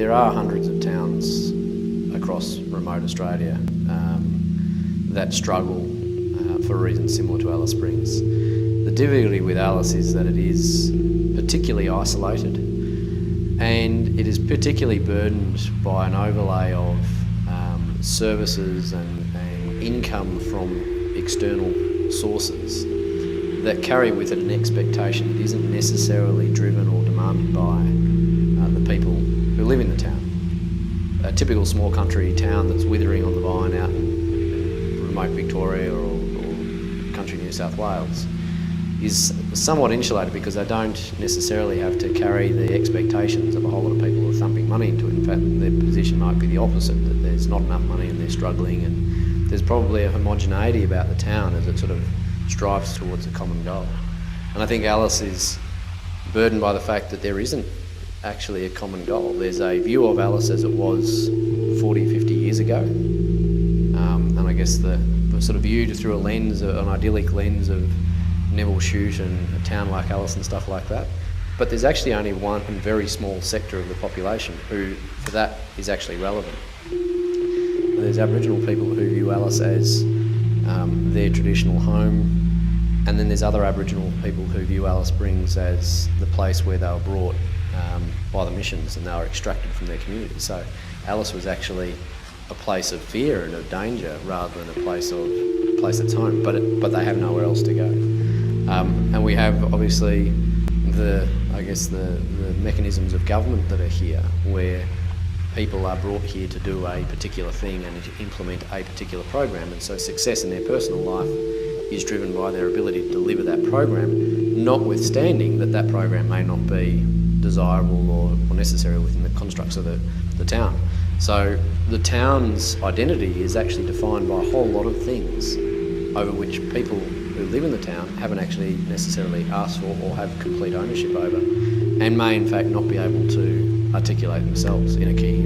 there are hundreds of towns across remote Australia that struggle for reasons similar to Alice Springs. The difficulty with Alice is that it is particularly isolated, and it is particularly burdened by an overlay of services and income from external sources that carry with it an expectation that isn't necessarily driven or demanded by the people who live in the town. A typical small country town that's withering on the vine out in remote Victoria or country New South Wales is somewhat insulated because they don't necessarily have to carry the expectations of a whole lot of people who are thumping money into it. In fact, their position might be the opposite, that there's not enough money and they're struggling, and there's probably a homogeneity about the town as it sort of strives towards a common goal. And I think Alice is burdened by the fact that there isn't actually a common goal. There's a view of Alice as it was 40, 50 years ago, and I guess the sort of viewed through a lens, an idyllic lens of Neville Shute and a town like Alice and stuff like that. But there's actually only one very small sector of the population who, for that, is actually relevant. There's Aboriginal people who view Alice as their traditional home, and then there's other Aboriginal people who view Alice Springs as the place where they were brought by the missions and they were extracted from their community. So Alice was actually a place of fear and of danger rather than a place that's home, but they have nowhere else to go. And we have obviously the mechanisms of government that are here, where people are brought here to do a particular thing and to implement a particular program, and so success in their personal life is driven by their ability to deliver that program, notwithstanding that program may not be desirable or necessary within the constructs of the town. So the town's identity is actually defined by a whole lot of things over which people who live in the town haven't actually necessarily asked for or have complete ownership over, and may in fact not be able to articulate themselves in a key